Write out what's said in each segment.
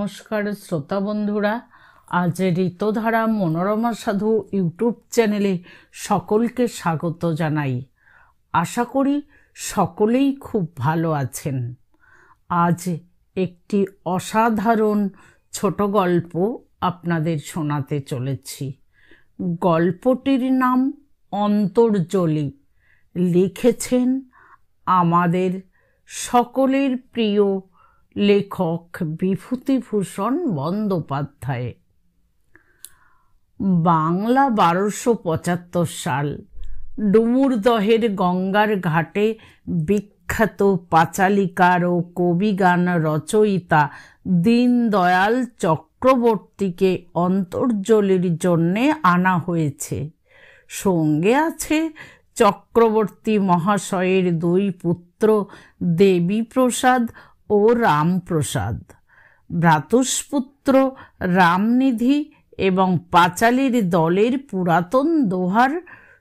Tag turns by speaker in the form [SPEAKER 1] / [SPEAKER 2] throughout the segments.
[SPEAKER 1] নমস্কার শ্রোতা বন্ধুরা, আজ ঋতধারা মনোরমা সাধু ইউটিউব চ্যানেলে সকলকে স্বাগত জানাই। আশা করি সকলেই খুব ভালো আছেন। আজ একটি অসাধারণ ছোট গল্প আপনাদের শোনাতে চলেছি। গল্পটির নাম অন্তর্জলি। লিখেছেন আমাদের সকলের প্রিয় লেখক বিভূতিভূষণ বন্দ্যোপাধ্যায়। বাংলা 1275 সাল। ডুমুরদহের গঙ্গার ঘাটে বিখ্যাত পাঁচালিকার ও কবিগান রচয়িতা দীনদয়াল চক্রবর্তীকে অন্তর্জলির জন্যে আনা হয়েছে। সঙ্গে আছে চক্রবর্তী মহাশয়ের দুই পুত্র দেবীপ্রসাদ ও রামপ্রসাদ, ভ্রাতুষ্পুত্র রামনিধি এবং পাঁচালীর দলের পুরাতন দোহার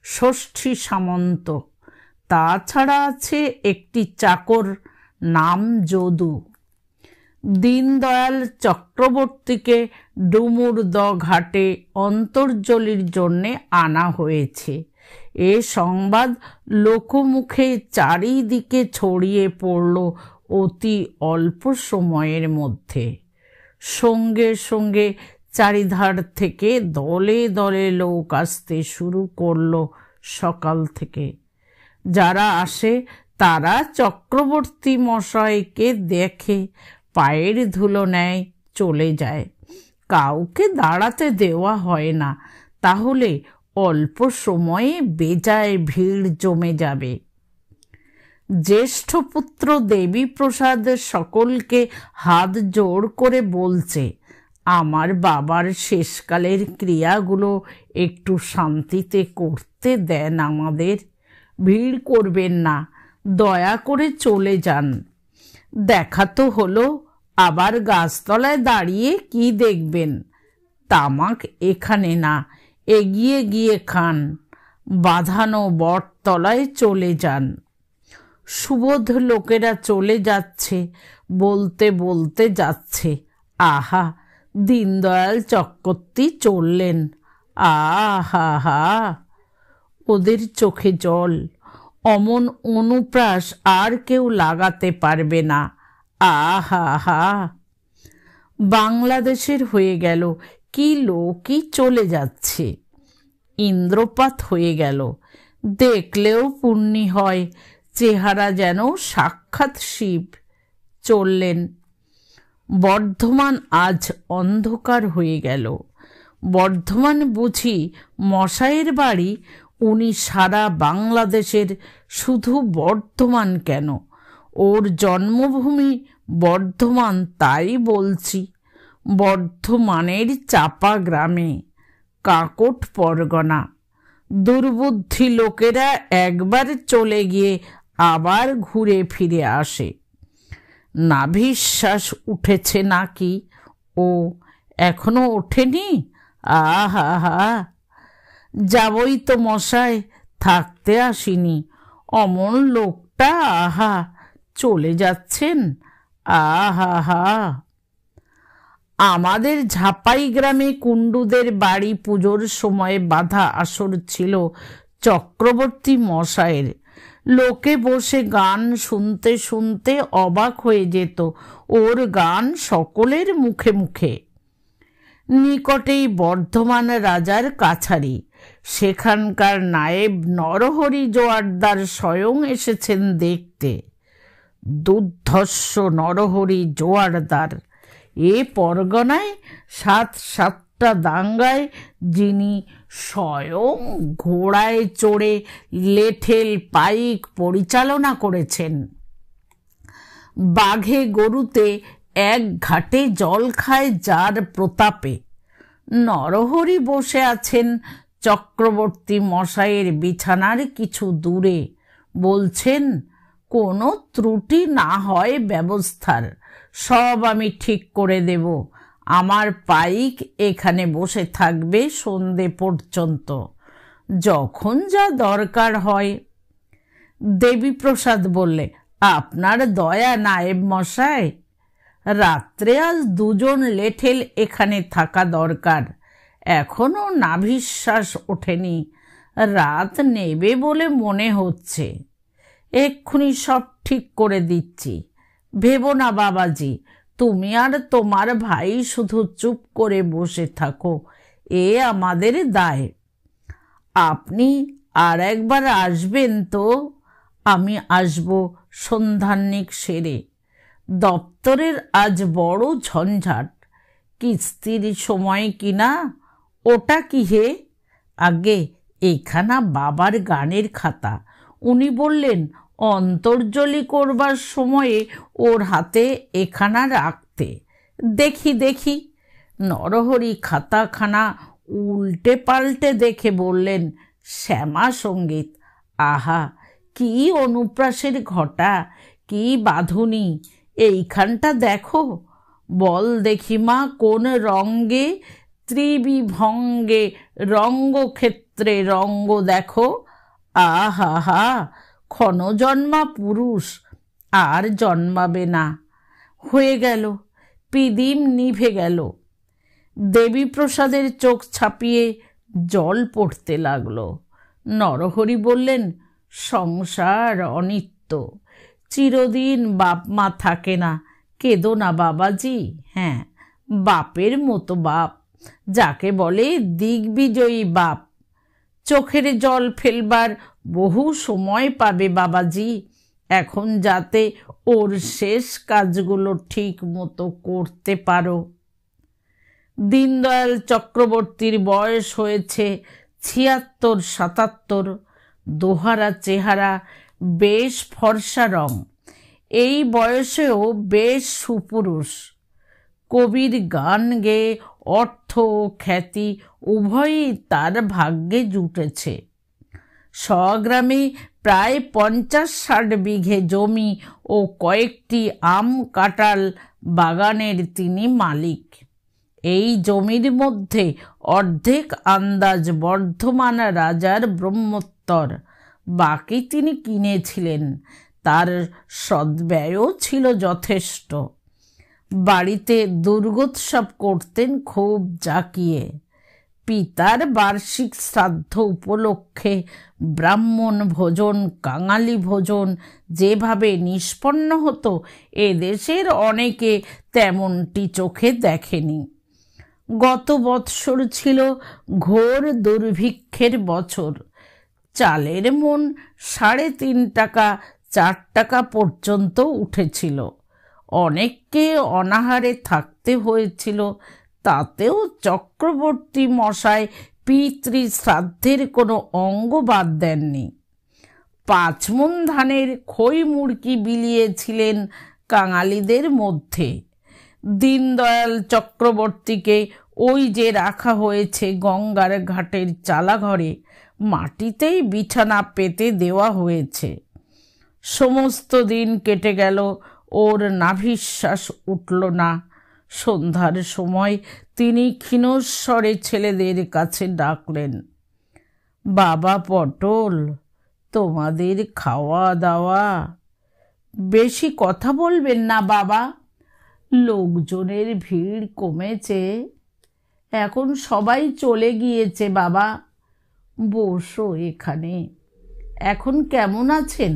[SPEAKER 1] ষষ্ঠী সামন্ত। তাছাড়া আছে একটি চাকর, নাম যদু। দীনদয়াল চক্রবর্তীকে ডুমুরদহ ঘাটে অন্তর্জলির জন্যে আনা হয়েছে। এ সংবাদ লোকমুখে চারিদিকে ছড়িয়ে পড়ল অতি অল্প সময়ের মধ্যে। সঙ্গে সঙ্গে চারিধার থেকে দলে দলে লোক আসতে শুরু করল। সকাল থেকে যারা আসে তারা চক্রবর্তী মশাইকে দেখে, পায়ের ধুলো নেয়, চলে যায়। কাউকে দাঁড়াতে দেওয়া হয় না, তাহলে অল্প সময়ে বেজায় ভিড় জমে যাবে। জ্যেষ্ঠ পুত্র দেবীপ্রসাদ সকলকে হাত জোড় করে বলছে, আমার বাবার শেষকালের ক্রিয়াগুলো একটু শান্তিতে করতে দেন, আমাদের ভিড় করবেন না, দয়া করে চলে যান। দেখা তো হলো, আবার গাছতলায় দাঁড়িয়ে কি দেখবেন? তামাক এখানে না, এগিয়ে গিয়ে খান, বাঁধানো বটতলায় চলে যান। সুবোধ লোকেরা চলে যাচ্ছে, বলতে বলতে যাচ্ছে, আহা দীনদয়াল চক্রবর্তী চললেন, আহা হা। ওদের চোখে জল। অমন অনুপ্রাস আর কেউ লাগাতে পারবে না, আহা হা। বাংলাদেশের হয়ে গেল, কি লোকই চলে যাচ্ছে। ইন্দ্রপাত হয়ে গেল, দেখলেও পুণ্যি হয়, চেহারা যেন সাক্ষাৎ শিব। চললেন। বর্ধমান আজ অন্ধকার হয়ে গেল। বর্ধমান বুঝি মশাইয়ের বাড়ি? উনি সারা বাংলাদেশের, শুধু বর্ধমান কেন, ওর জন্মভূমি বর্ধমান, তাই বলছি। বর্ধমানের চাপা গ্রামে, কাকট পরগনা। দুর্বুদ্ধি লোকেরা একবার চলে গিয়ে আবার ঘুরে ফিরে আসে। নাভিশ্বাস উঠেছে নাকি? ও এখনো ওঠেনি? আহা হা। যাবই তো মশাই, থাকতে আসিনি। অমন লোকটা, আহা, চলে যাচ্ছেন, আহা হা। আমাদের ঝাপাই গ্রামে কুণ্ডুদের বাড়ি পুজোর সময় বাঁধা আসর ছিল চক্রবর্তী মশায়ের। লোকে বসে গান শুনতে শুনতে অবাক হয়ে যেত। ওর গান সকলের মুখে মুখে। নিকটেই বর্ধমান রাজার কাছারি, সেখানকার নায়েব নরহরি জোয়ারদার স্বয়ং এসেছেন দেখতে। দুর্ধর্ষ নরহরি জোয়ারদার। এ পরগনায় 7-7টা দাঙ্গায় যিনি স্বয়ং ঘোড়ায় চড়ে লেঠেল পাইক পরিচালনা করেছেন। বাঘে গরুতে এক ঘাটে জল খায় যার প্রতাপে। নরহরি বসে আছেন চক্রবর্তী মশাইয়ের বিছানার কিছু দূরে, বলছেন, কোনো ত্রুটি না হয় ব্যবস্থার, সব আমি ঠিক করে দেব। আমার পাইক এখানে বসে থাকবে সন্ধে পর্যন্ত, যখন যা দরকার হয়। দেবীপ্রসাদ বললে, আপনার দয়া নায়েব মশাই। রাত্রে আজ দুজন লেঠেল এখানে থাকা দরকার। এখনো নাভিশ্বাস ওঠেনি, রাত নেবে বলে মনে হচ্ছে। এক্ষুনি সব ঠিক করে দিচ্ছি, ভেবো না বাবাজি। তুমি আর তোমার ভাই শুধু চুপ করে বসে থাকো, এ আমাদের দায়। আপনি আর একবার আসবেন তো? আমি আসব সন্ধ্যান্নিক সেরে। দপ্তরের আজ বড় ঝঞ্ঝাট। কিস্তির সময় কিনা। ওটা কি হে? আগে এখানা বাবার গানের খাতা। উনি বললেন অন্তর্জলি করবার সময়ে ওর হাতে এখানা রাখতে। দেখি দেখি। নরহরি খাতাখানা উল্টে পাল্টে দেখে বললেন, শ্যামা সঙ্গীত। আহা, কি অনুপ্রাসের ঘটা, কি বাঁধুনি! এইখানটা দেখো। বল দেখি মা, কোন রঙ্গে ত্রিবিভঙ্গে রঙ্গক্ষেত্রে রঙ্গ দেখো। আহা হা, ক্ষণজন্মা পুরুষ, আর জন্মাবে না। হয়ে গেল, পিদিম নিভে গেল। দেবীপ্রসাদের চোখ ছাপিয়ে জল পড়তে লাগলো। নরহরি বললেন, সংসার অনিত্য, চিরদিন বাপ মা থাকে না। কেঁদো না বাবাজি। হ্যাঁ, বাপের মতো বাপ, যাকে বলে দিগ্বিজয়ী বাপ। চোখের জল ফেলবার বহু সময় পাবে বাবাজি, এখন যাতে ওর শেষ কাজগুলো ঠিক মতো করতে পারো। দীনদয়াল চক্রবর্তীর বয়স হয়েছে ৭৬-৭৭। দোহারা চেহারা, বেশ ফর্সা রং। এই বয়সেও বেশ সুপুরুষ। কবির গান গেয়ে অর্থ ও খ্যাতি উভয়ই তার ভাগ্যে জুটেছে। স্বগ্রামে প্রায় ৫০-৬০ বিঘে জমি ও কয়েকটি আম কাঁঠাল বাগানের তিনি মালিক। এই জমির মধ্যে অর্ধেক আন্দাজ বর্ধমান রাজার ব্রহ্মোত্তর, বাকি তিনি কিনেছিলেন। তার সদ্ব্যয়ও ছিল যথেষ্ট। বাড়িতে দুর্গোৎসব করতেন খুব জাঁকিয়ে। পিতার বার্ষিক শ্রাদ্ধ উপলক্ষে ব্রাহ্মণ ভোজন, কাঙালি ভোজন যেভাবে নিষ্পন্ন হতো, এদেশের অনেকে তেমনটি চোখে দেখেনি। গত বৎসর ছিল ঘোর দুর্ভিক্ষের বছর। চালের মন ৩.৫ টাকা ৪ টাকা পর্যন্ত উঠেছিল। অনেককে অনাহারে থাকতে হয়েছিল। তাতেও চক্রবর্তী মশাই পিতৃ শ্রাদ্ধের কোনো অঙ্গ বাদ দেননি। ৫ মণ ধানের খই মুড়কি বিলিয়েছিলেন কাঙালিদের মধ্যে। দীনদয়াল চক্রবর্তীকে ওই যে রাখা হয়েছে গঙ্গার ঘাটের চালাঘরে, মাটিতেই বিছানা পেতে দেওয়া হয়েছে। সমস্ত দিন কেটে গেল, ওর নাভিশ্বাস উঠল না। সন্ধ্যার সময় তিনি ক্ষীণস্বরে ছেলেদের কাছে ডাকলেন, বাবা পটল, তোমাদের খাওয়া দাওয়া। বেশি কথা বলবেন না বাবা, লোকজনের ভিড় কমেছে, এখন সবাই চলে গিয়েছে বাবা। বসো এখানে। এখন কেমন আছেন?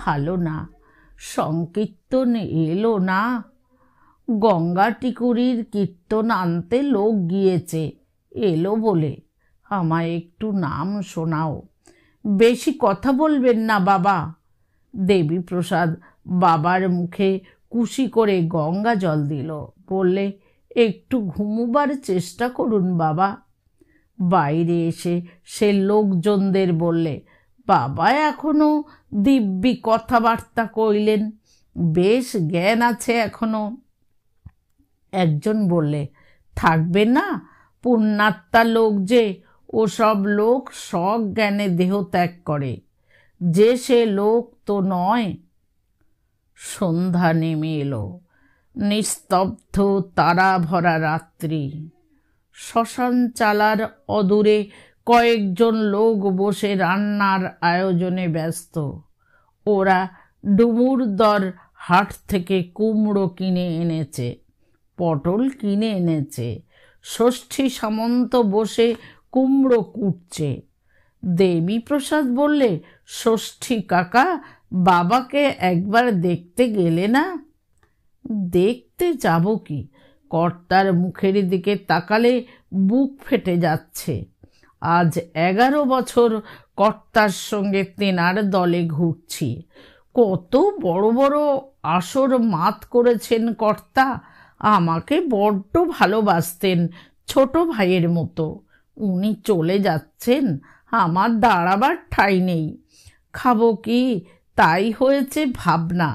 [SPEAKER 1] ভালো না। সংকীর্তন এলো না? গঙ্গা টিকুরির কীর্তন আনতে লোক গিয়েছে, এলো বলে আমায় একটু নাম শোনাও। বেশি কথা বলবেন না বাবা। দেবীপ্রসাদ বাবার মুখে কুশি করে গঙ্গা জল দিল, বললে, একটু ঘুমোবার চেষ্টা করুন বাবা। বাইরে এসে সে লোকজনদের বললে, বাবা এখনো দিব্যি কথাবার্তা কইলেন, বেশ জ্ঞান আছে এখনো। একজন বললে, থাকবে না, পুণ্যাত্মা লোক যে, ওসব লোক সজ্ঞানে দেহ ত্যাগ করে, যে সে লোক তো নয়। সন্ধ্যা নেমে এলো। নিস্তব্ধ তারা ভরা রাত্রি। শ্মশান চালার অদূরে কয়েকজন লোক বসে রান্নার আয়োজনে ব্যস্ত। ওরা ডুমুর দর হাট থেকে কুমড়ো কিনে এনেছে, পটল কিনে এনেছে। ষষ্ঠী সামন্ত বসে কুমড়ো কুটছে। দেবীপ্রসাদ বললে, ষষ্ঠী কাকা, বাবাকে একবার দেখতে গেলে না? দেখতে যাব কি? কর্তার মুখের দিকে তাকালে বুক ফেটে যাচ্ছে। আজ 11 বছর কর্তার সঙ্গে তেনার দলে ঘুরছি। কত বড় বড় আসর মাত করেছেন কর্তা। আমাকে বড্ড ভালোবাসতেন, ছোট ভাইয়ের মতো। উনি চলে যাচ্ছেন, আমার দাঁড়াবার ঠাঁই নেই। খাবো কি, তাই হয়েছে ভাবনা।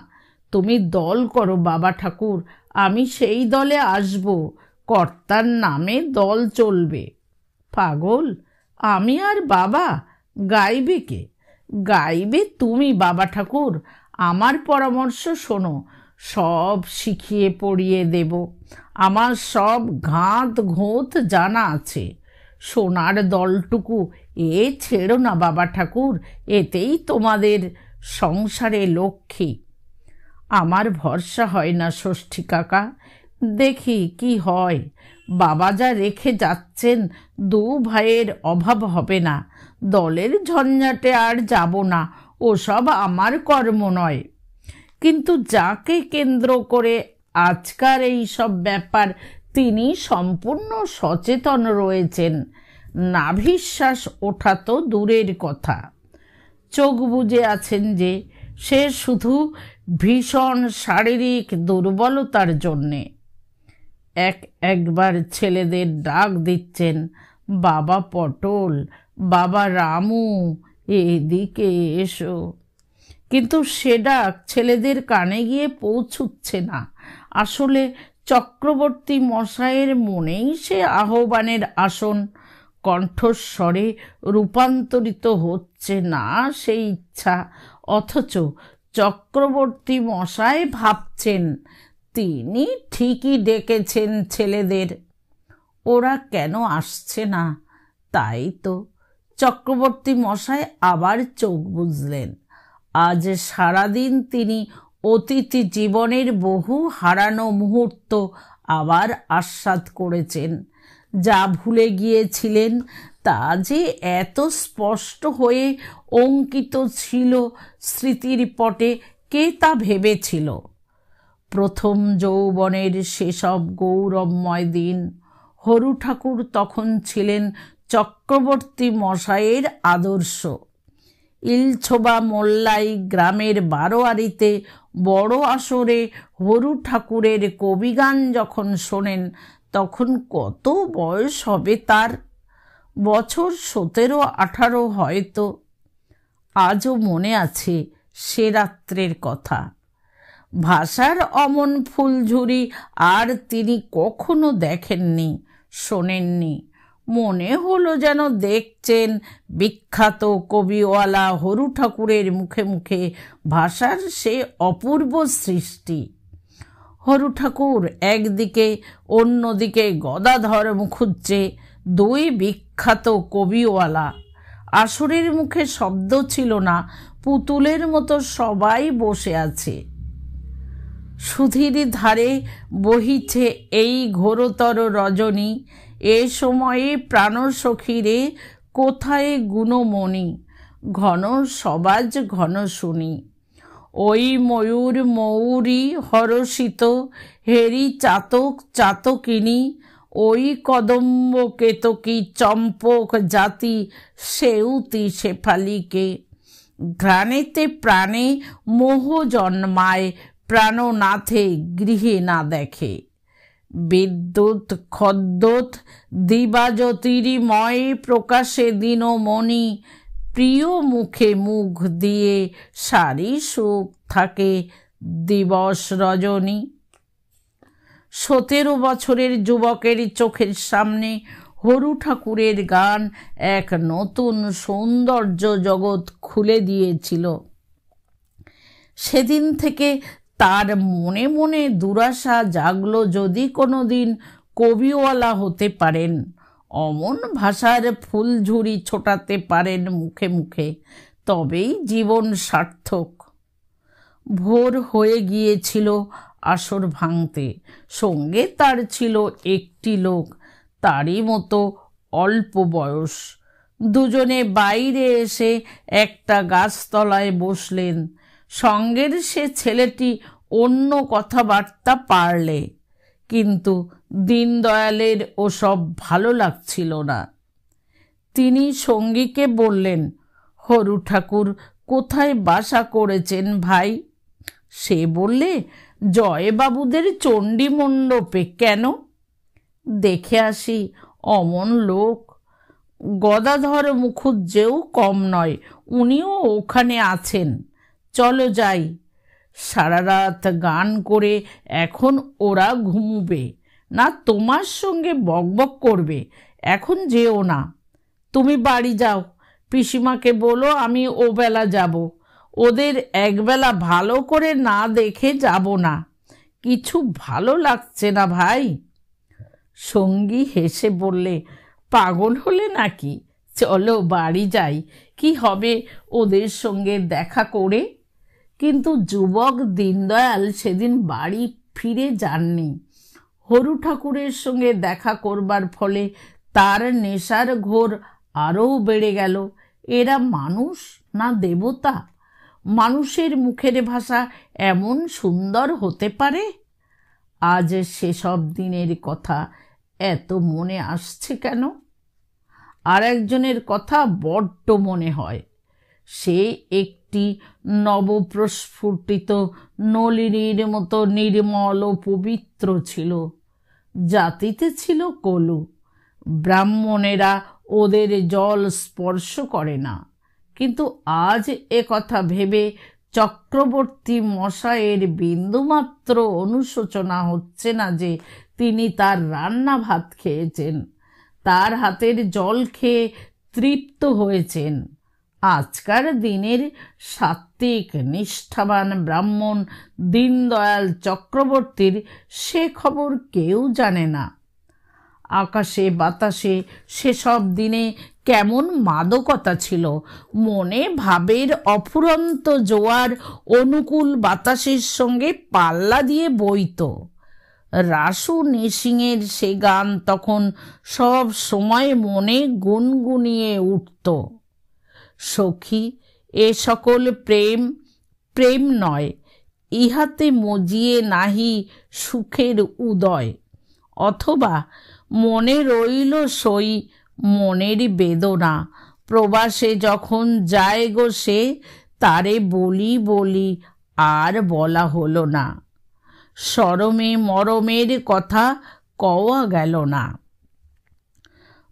[SPEAKER 1] তুমি দল করো বাবা ঠাকুর, আমি সেই দলে আসব। কর্তার নামে দল চলবে। পাগল, আমি আর বাবা? গাইবে কে? গাইবে তুমি বাবা ঠাকুর। আমার পরামর্শ শোনো, সব শিখিয়ে পড়িয়ে দেব। আমার সব ঘাত ঘোঁত জানা আছে। সোনার দলটুকু এ ছেড়ো না বাবা ঠাকুর, এতেই তোমাদের সংসারে লক্ষ্মী। আমার ভরসা হয় না ষষ্ঠী কাকা, দেখি কি হয়। বাবা যা রেখে যাচ্ছেন, 2 ভাইয়ের অভাব হবে না। দলের ঝঞ্ঝাটে আর যাব না, ওসব আমার কর্ম নয়। কিন্তু যাকে কেন্দ্র করে আজকার এই সব ব্যাপার, তিনি সম্পূর্ণ সচেতন রয়েছেন। নাভিশ্বাস ওঠা তো দূরের কথা, চোখ বুজে আছেন যে, সে শুধু ভীষণ শারীরিক দুর্বলতার জন্যে। একবার ছেলেদের ডাক দিচ্ছেন, বাবা পটল, বাবা রামু, এদিকে এসো। কিন্তু সে ডাক ছেলেদের কানে গিয়ে পৌঁছুচ্ছে না। আসলে চক্রবর্তী মশাইয়ের মনেই সে আহ্বানের আসন। কণ্ঠস্বরে রূপান্তরিত হচ্ছে না সেই ইচ্ছা, অথচ চক্রবর্তী মশাই ভাবছেন তিনি ঠিকই ডেকেছেন ছেলেদের। ওরা কেন আসছে না? তাই তো চক্রবর্তী মশাই আবার চোখ বুজলেন। আজ সারাদিন তিনি অতিথি জীবনের বহু হারানো মুহূর্ত আবার আস্বাদ করেছেন। যা ভুলে গিয়েছিলেন তা যে এত স্পষ্ট হয়ে অঙ্কিত ছিল স্মৃতির পটে, কে তা ভেবেছিল? প্রথম যৌবনের সেসব গৌরবময় দিন। হরু ঠাকুর তখন ছিলেন চক্রবর্তী মশাইয়ের আদর্শ। ইলছোবা মোল্লাই গ্রামের বারোয়ারিতে বড় আসরে হরু ঠাকুরের কবিগান যখন শোনেন, তখন কত বয়স হবে তার? বছর 17-18 হয়তো। আজও মনে আছে সে রাত্রের কথা। ভাষার অমন ফুলঝুরি আর তিনি কখনো দেখেননি, শোনেননি। মনে হলো যেন দেখছেন বিখ্যাত কবিওয়ালা হরু ঠাকুরের মুখে মুখে ভাষার সে অপূর্ব সৃষ্টি। হরু ঠাকুর একদিকে, অন্যদিকে গদাধর মুখুজ্জে, 2 বিখ্যাত কবিওয়ালা। আসরের মুখে শব্দ ছিল না, পুতুলের মতো সবাই বসে আছে। সুধীর ধারে বহিছে এই ঘোরতর রজনী। এ সময়ে প্রাণসখীরে কোথায় গুণমণি? ঘন সবাজ ঘন শুনি। ওই ময়ূর ময়ূরী হরষিত, হেরি চাতক চাতকিনী। ওই কদম্ব কেতকী চম্পক জাতি, সেউতি শেফালিকে। ঘ্রাণেতে প্রাণে মোহ জন্মায়, প্রাণনাথে গৃহে না দেখে। বিদ্যুৎ খদ্যোত দিবাজ্যোতির্ময়, প্রকাশে দিনমণি। প্রিয় মুখে মুখ দিয়ে, সারি সুখ থাকে দিবস রজনী। 17 বছরের যুবকের চোখের সামনে হরু ঠাকুরের গান এক নতুন সৌন্দর্য জগৎ খুলে দিয়েছিল। সেদিন থেকে তার মনে মনে দুরাশা জাগলো, যদি কোনোদিন কবিওয়ালা হতে পারেন, অমন ভাষার ফুলঝুরি ছোটাতে পারেন মুখে মুখে, তবেই জীবন সার্থক। ভোর হয়ে গিয়েছিল আসর ভাঙতে। সঙ্গে তার ছিল একটি লোক, তারই মতো অল্প বয়স। দুজনে বাইরে এসে একটা গাছতলায় বসলেন। সঙ্গের সে ছেলেটি অন্য কথাবার্তা পারলে, কিন্তু দীনদয়ালের ওসব ভালো লাগছিল না। তিনি সঙ্গীকে বললেন, হরু ঠাকুর কোথায় বাসা করেছেন ভাই? সে বললে, জয়বাবুদের চণ্ডী মণ্ডপে। কেন? দেখে আসি, অমন লোক। গদাধর মুখুজ্জেও কম নয়, উনিও ওখানে আছেন। চলো যাই। সারা রাত গান করে এখন ওরা ঘুমবে না, তোমার সঙ্গে বকবক করবে। এখন যেও না, তুমি বাড়ি যাও। পিসিমাকে বলো আমি ওবেলা যাব। ওদের একবেলা ভালো করে না দেখে যাব না। কিছু ভালো লাগছে না ভাই। সঙ্গী হেসে বললে, পাগল হলে নাকি? চলো বাড়ি যাই, কি হবে ওদের সঙ্গে দেখা করে। কিন্তু যুবক দীনদয়াল সেদিন বাড়ি ফিরে যাননি। হরু ঠাকুরের সঙ্গে দেখা করবার ফলে তার নেশার ঘোর আরও বেড়ে গেল। এরা মানুষ না দেবতা? মানুষের মুখের ভাষা এমন সুন্দর হতে পারে? আজ সেসব দিনের কথা এত মনে আসছে কেন? আর একজনের কথা বড্ড মনে হয়। সে একটি নবপ্রস্ফুটিত নলিনীর মতো নির্মল ও পবিত্র ছিল। জাতিতে ছিল কলু। ব্রাহ্মণেরা ওদের জল স্পর্শ করে না। কিন্তু আজ এ কথা ভেবে চক্রবর্তী মশাইয়ের বিন্দুমাত্র অনুশোচনা হচ্ছে না যে তিনি তার রান্না ভাত খেয়েছেন, তার হাতের জল খেয়ে তৃপ্ত হয়েছেন। আজকার দিনের সাত্ত্বিক নিষ্ঠাবান ব্রাহ্মণ দীনদয়াল চক্রবর্তীর সে খবর কেউ জানে না। আকাশে বাতাসে সেসব দিনে কেমন মাদকতা ছিল। মনে ভাবের অফুরন্ত জোয়ার অনুকূল বাতাসের সঙ্গে পাল্লা দিয়ে বইত। রাসু নিসিংয়ের সে গান তখন সব সময় মনে গুনগুনিয়ে উঠত। সখী, এ সকল প্রেম প্রেম নয়, ইহাতে মজিয়ে নাহি সুখের উদয়। অথবা মনে রইল সই মনের বেদনা, প্রবাসে যখন যায় গো সে, তারে বলি বলি আর বলা হলো না। শরমে মরমের কথা কওয়া গেল না।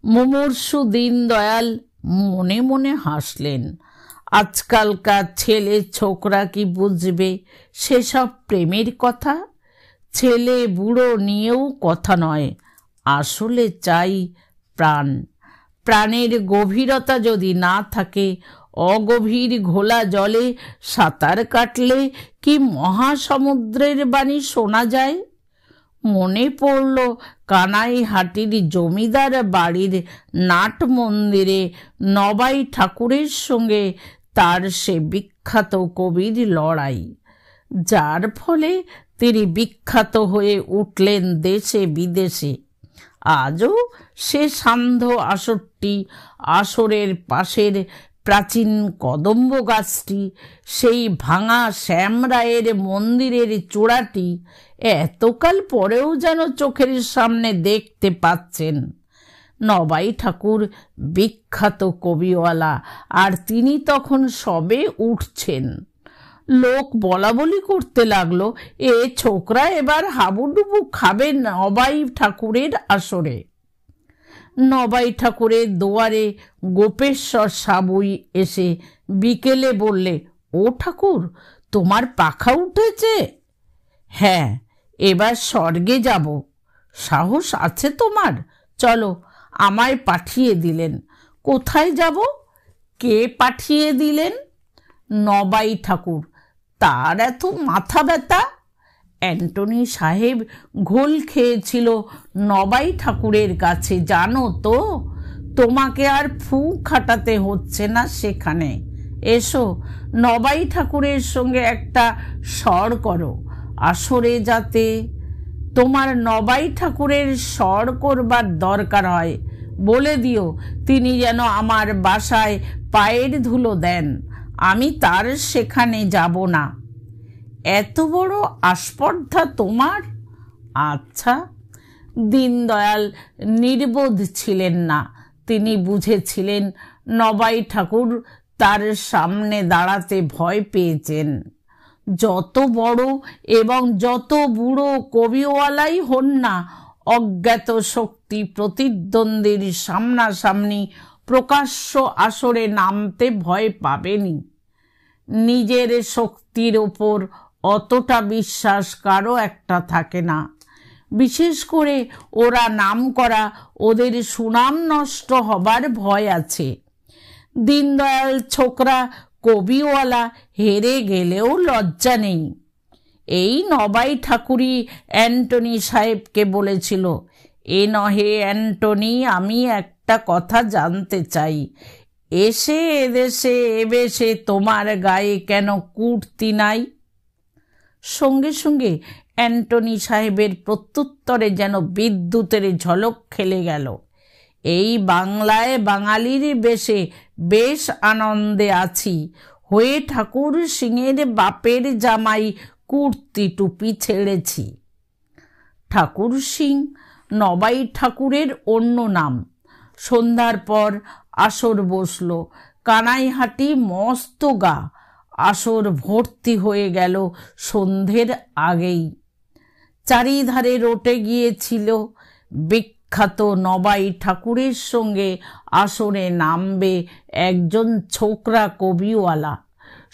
[SPEAKER 1] মুমূর্ষু দীনদয়াল মনে মনে হাসলেন। আজকালকার ছেলে ছোকরা কি বুঝবে সেসব প্রেমের কথা? ছেলে বুড়ো নিয়েও কথা নয়, আসলে চাই প্রাণ। প্রাণের গভীরতা যদি না থাকে, অগভীর ঘোলা জলে সাঁতার কাটলে কি মহাসমুদ্রের বাণী শোনা যায়? মনে পড়ল কানাইহাটির জমিদার বাড়ির নাট মন্দিরে নবাই ঠাকুরের সঙ্গে তার সে বিখ্যাত কবির লড়াই, যার ফলে তিনি বিখ্যাত হয়ে উঠলেন দেশে বিদেশে। আজও সে সান্ধ্য আসরটি, আসরের পাশের প্রাচীন কদম্ব গাছটি, সেই ভাঙা শ্যামরায়ের মন্দিরের চূড়াটি এতকাল পরেও যেন চোখের সামনে দেখতে পাচ্ছেন। নবাই ঠাকুর বিখ্যাত কবিওয়ালা, আর তিনি তখন সবে উঠছেন। লোক বলা বলি করতে লাগলো, এ ছোকরা এবার হাবুডুবু খাবে নবাই ঠাকুরের আসরে। নবাই ঠাকুরের দুয়ারে গোপেশ্বর সাবুই এসে বিকেলে বললে, ও ঠাকুর, তোমার পাখা উঠেছে? হ্যাঁ, এবার স্বর্গে যাব। সাহস আছে তোমার? চলো। আমায় পাঠিয়ে দিলেন। কোথায় যাব? কে পাঠিয়ে দিলেন? নবাই ঠাকুর। তার এত মাথা ব্যথা? অ্যান্টনি সাহেব ঘোল খেয়েছিল নবাই ঠাকুরের কাছে, জানো তো। তোমাকে আর ফু খাটাতে হচ্ছে না সেখানে। এসো, নবাই ঠাকুরের সঙ্গে একটা স্বর করো, আসরে যাতে। তোমার নবাই ঠাকুরের স্বর করবার দরকার হয়, বলে দিও তিনি যেন আমার বাসায় পায়ের ধুলো দেন, আমি তার সেখানে যাব না। এত বড় আস্পর্ধা তোমার? আচ্ছা। দীনদয়াল নির্বোধ ছিলেন না, তিনি বুঝেছিলেন নবাই ঠাকুর তার সামনে দাঁড়াতে ভয় পেয়েছেন। যত বড় এবং যত বুড়ো কবিওয়ালাই হন না, অজ্ঞাত শক্তি প্রতিদ্বন্দ্বীর সামনাসামনি প্রকাশ্য আসরে নামতে ভয় পাবেনি। নিজের শক্তির ওপর অতটা বিশ্বাস কারো একটা থাকে না। বিশেষ করে ওরা নাম করা, ওদের সুনাম নষ্ট হবার ভয় আছে। দীনদয়াল ছোকরা কবিওয়ালা, হেরে গেলেও লজ্জা নেই। এই নবাই ঠাকুরই অ্যান্টনি সাহেবকে বলেছিল, এ নহে অ্যান্টনি, আমি একটা কথা জানতে চাই, এসে এদেশে এবেশে তোমার গায়ে কেন কুর্তি নাই? সঙ্গে সঙ্গে অ্যান্টনি সাহেবের প্রত্যুত্তরে যেন বিদ্যুতের ঝলক খেলে গেল। এই বাংলায় বাঙালির বেশে বেশ আনন্দে আছি, হয়ে ঠাকুর সিংয়ের বাপের জামাই কুর্তি টুপি ছেড়েছি। ঠাকুর সিং নবাই ঠাকুরের অন্য নাম। সন্ধ্যার পর আসর বসল। কানাইহাটি মস্ত গা। আসর ভর্তি হয়ে গেল সন্ধ্যের আগেই। চারিধারে রটে গিয়েছিল বিখ্যাত নবাই ঠাকুরের সঙ্গে আসরে নামবে একজন ছোকরা কবিওয়ালা।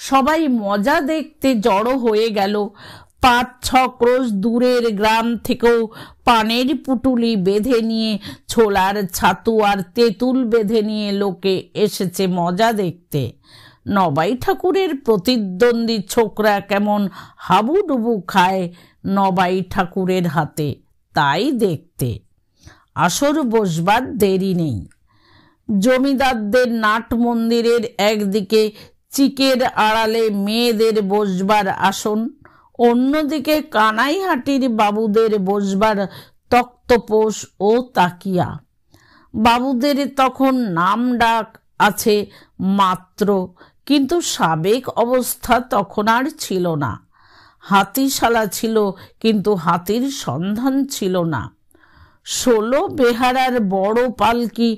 [SPEAKER 1] সবাই মজা দেখতে জড়ো হয়ে গেল। 5-6 ক্রোশ দূরের গ্রাম থেকেও পানের পুটুলি বেঁধে নিয়ে, ছোলার ছাতু আর তেঁতুল বেঁধে নিয়ে লোকে এসেছে মজা দেখতে। নবাই ঠাকুরের প্রতিদ্বন্দ্বী ছোকরা কেমন হাবুডুবু খায় নবাই ঠাকুরের হাতে, তাই দেখতে। আসর বসবার দেরি নেই। জমিদারদের নাট মন্দিরের একদিকে চিকের আড়ালে মেয়েদের বসবার আসন, অন্যদিকে কানাইহাটির বাবুদের বসবার তক্তপোষ ও তাকিয়া। বাবুদের তখন নাম ডাক আছে মাত্র, কিন্তু সাবেক অবস্থা তখন আর ছিল না। হাতিশালা ছিল, কিন্তু হাতির সন্ধান ছিল না। 16 বেহারার বড় পালকি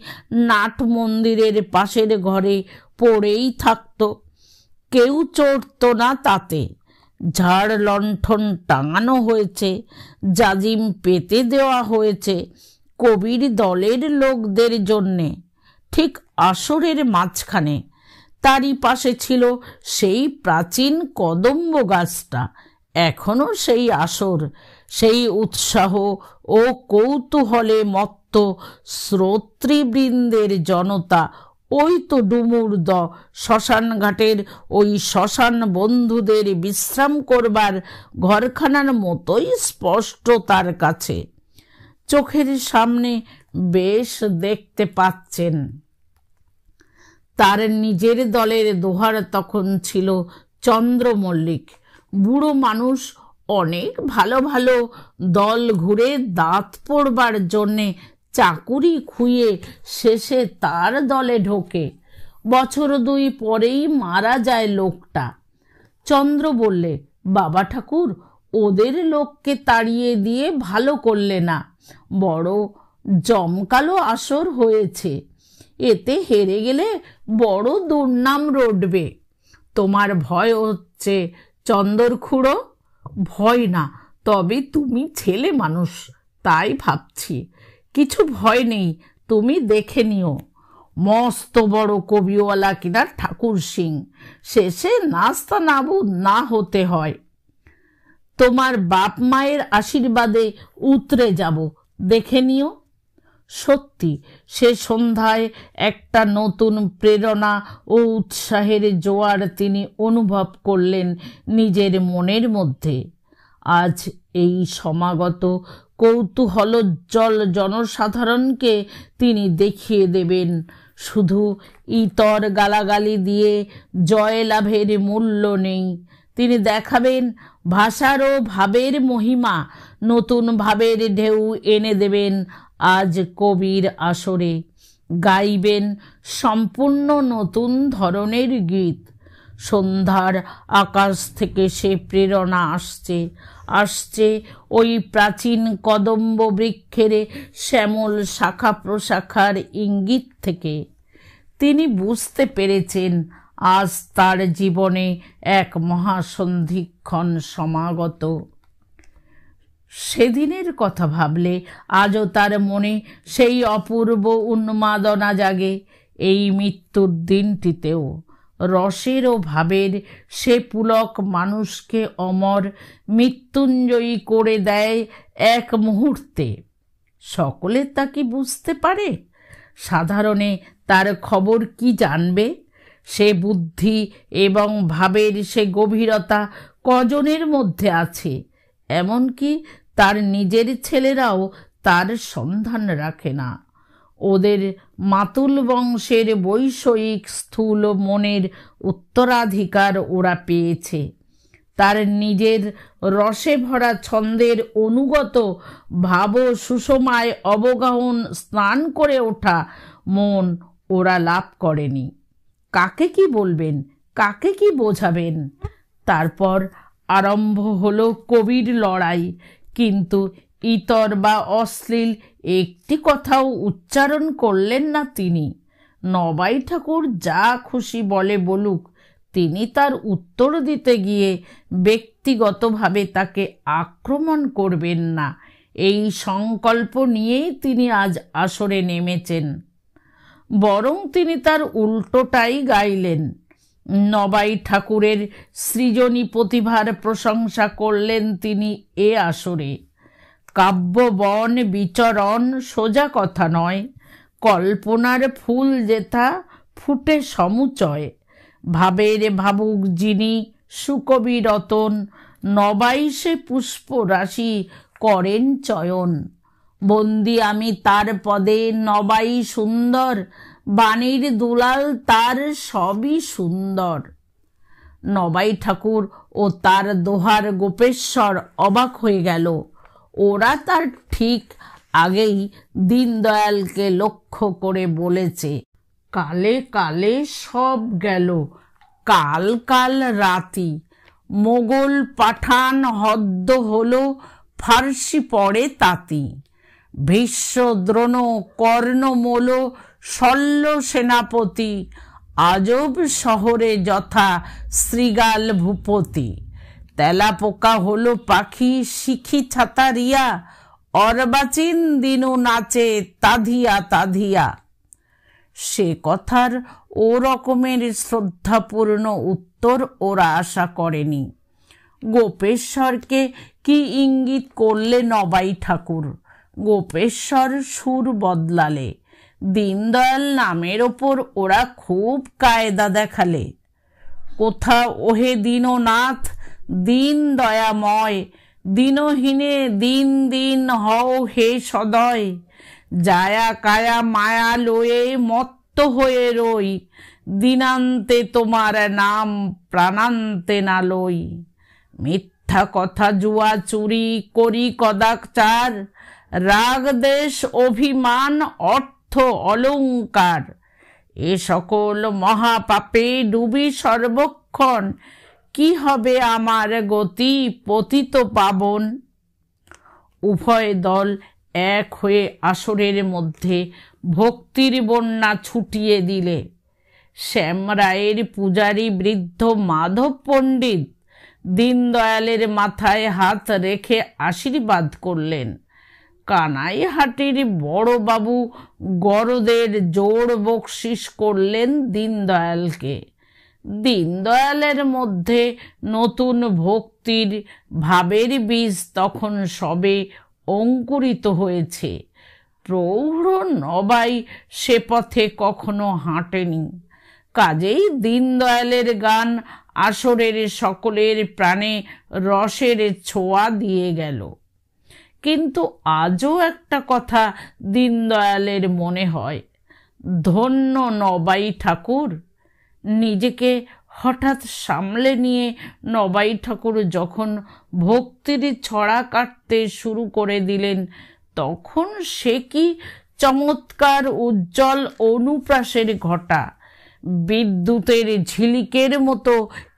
[SPEAKER 1] নাট মন্দিরের পাশের ঘরে পড়েই থাকত, কেউ চড়ত না তাতে। ঝাড় লণ্ঠন টাঙানো হয়েছে, জাজিম পেতে দেওয়া হয়েছে কবির দলের লোকদের জন্যে, ঠিক আসরের মাঝখানে। তারই পাশে ছিল সেই প্রাচীন কদম্ব গাছটা। এখনো সেই আসর, সেই উৎসাহ ও কৌতূহলে মত্ত শ্রোতৃবৃন্দের জনতা। ওই তো ডুমুরদ শ্মশানঘাটের ওই শ্মশান বন্ধুদের বিশ্রাম করবার ঘরখানার মতোই স্পষ্ট তার কাছে, চোখের সামনে বেশ দেখতে পাচ্ছেন। তার নিজের দলের দোহার তখন ছিল চন্দ্রমল্লিক। বুড়ো মানুষ, অনেক ভালো ভালো দল ঘুরে দাঁত পড়বার জন্যে চাকুরি খুইয়ে শেষে তার দলে ঢোকে। বছর 2 পরেই মারা যায় লোকটা। চন্দ্র বললে, বাবা ঠাকুর, ওদের লোককে তাড়িয়ে দিয়ে ভালো করলে না, বড় জমকালো আসর হয়েছে, এতে হেরে গেলে বড় দুর্নাম রটবে। তোমার ভয় হচ্ছে চন্দর খুড়ো? ভয় না, তবে তুমি ছেলে মানুষ, তাই ভাবছি। কিছু ভয় নেই, তুমি দেখে নিও। মস্ত বড় কবিওয়ালা কিনা ঠাকুর সিং, শেষে নাস্তা নাবুদ না হতে হয়। তোমার বাপ মায়ের আশীর্বাদে উতরে যাব, দেখে নিও। সত্যি সে সন্ধ্যায় একটা নতুন প্রেরণা ও উৎসাহের জোয়ার তিনি অনুভব করলেন নিজের মনের মধ্যে। আজ এই সমাগত কৌতূহলোজ্জ্বল জনসাধারণকে তিনি দেখিয়ে দেবেন শুধু ইতর গালাগালি দিয়ে জয়লাভের মূল্য নেই। তিনি দেখাবেন ভাষার ও ভাবের মহিমা, নতুন ভাবের ঢেউ এনে দেবেন আজ কবির আসরে। গাইবেন সম্পূর্ণ নতুন ধরনের গীত। সন্ধ্যার আকাশ থেকে সে প্রেরণা আসছে ওই প্রাচীন কদম্ব বৃক্ষের শ্যামল শাখা প্রশাখার ইঙ্গিত থেকে। তিনি বুঝতে পেরেছেন আজ তার জীবনে এক মহাসন্ধিক্ষণ সমাগত। সেদিনের কথা ভাবলে আজও তার মনে সেই অপূর্ব উন্মাদনা জাগে। এই মৃত্যুর দিনটিতেও রসের ও ভাবের সে পুলক মানুষকে অমর, মৃত্যুঞ্জয়ী করে দেয় এক মুহূর্তে। সকলে তা কি বুঝতে পারে? সাধারণে তার খবর কি জানবে? সে বুদ্ধি এবং ভাবের সে গভীরতা কজনের মধ্যে আছে? এমনকি তার নিজের ছেলেরাও তার সন্ধান রাখে না। ওদের মাতুল বংশের বৈষয়িক স্থূল মনের উত্তরাধিকার ওরা পেয়েছে। তার নিজের রসে ভরা ছন্দের অনুগত ভাব সুষমায় অবগাহন স্নান করে ওঠা মন ওরা লাভ করেনি। কাকে কি বলবেন, কাকে কি বোঝাবেন? তারপর আরম্ভ হলো কবির লড়াই। কিন্তু ইতর বা অশ্লীল একটি কথাও উচ্চারণ করলেন না তিনি। নবাই ঠাকুর যা খুশি বলে বলুক, তিনি তার উত্তর দিতে গিয়ে ব্যক্তিগতভাবে তাকে আক্রমণ করবেন না, এই সংকল্প নিয়েই তিনি আজ আসরে নেমেছেন। বরং তিনি তার উল্টোটাই গাইলেন। নবাই ঠাকুরের সৃজনী প্রতিভার প্রশংসা করলেন তিনি এ আসরে। কাব্যবন বিচরণ সোজা কথা নয়, কল্পনার ফুল যেথা ফুটে সমুচয়। ভাবের ভাবুক যিনি সুকবি রতন, নবাই সে পুষ্প রাশি করেন চয়ন। বন্দি আমি তার পদে নবাই সুন্দর, বাণীর দুলাল তার সবই সুন্দর। নবাই ঠাকুর ও তার দোহার গোপেশ্বর অবাক হয়ে গেল। ওরা তার ঠিক আগেই দীনদয়ালকে লক্ষ্য করে বলেছে, কালে কালে সব গেল, কাল কাল রাতি। মোগল পাঠান হদ্দ হলো, ফার্সি পড়ে তাঁতি। ভীষ্ম দ্রোণ কর্ণ মোল, শল্য সেনাপতি। আজব শহরে যথা শ্রীগাল ভূপতি। তেলাপোকা হলো পাখি শিখি ছাতারিয়া, অর্বাচীন দিনু নাচে তাধিয়া তাধিয়া। সে কথার ও রকমের শ্রদ্ধাপূর্ণ উত্তর ওরা আশা করেনি। গোপেশ্বরকে কি ইঙ্গিত করলে নবাই ঠাকুর? গোপেশ্বর সুর বদলালে। দীনদয়াল নামের ওপর ওরা খুব কায়দা দেখালে। কোথা ওহে দীননাথ দীন দয়াময়, দীনহীনে দিন দিন হও হে সদয়। জায়া কায়া মায়া লয়ে মত্ত হয়ে রই, দিনান্তে তোমার নাম প্রাণান্তে না লই। মিথ্যা কথা জুয়া চুরি করি কদাচার, রাগ দেশ অভিমান অর্থ অলঙ্কার। এ সকল মহাপাপে ডুবি সর্বক্ষণ, কি হবে আমার গতি পতিত পাবন। উভয় দল এক হয়ে আসরের মধ্যে ভক্তির বন্যা ছুটিয়ে দিলে। শ্যামরায়ের পূজারী বৃদ্ধ মাধব পণ্ডিত দীনদয়ালের মাথায় হাত রেখে আশীর্বাদ করলেন। কানাইহাটির বড়বাবু গরদের জোর বকশিস করলেন দীনদয়ালকে। দীনদয়ালের মধ্যে নতুন ভক্তির ভাবের বীজ তখন সবে অঙ্কুরিত হয়েছে। প্রৌঢ় নবাই সে পথে কখনো হাঁটেনি। কাজেই দীনদয়ালের গান আসরের সকলের প্রাণে রসের ছোঁয়া দিয়ে গেল। কিন্তু আজও একটা কথা দীনদয়ালের মনে হয়। ধন্য নবাই ঠাকুর। নিজেকে হঠাৎ সামলে নিয়ে নবাই ঠাকুর যখন ভক্তির ছড়া কাটতে শুরু করে দিলেন, তখন সে কি চমৎকার উজ্জ্বল অনুপ্রাসের ঘটা বিদ্যুতের ঝিলিকের মতো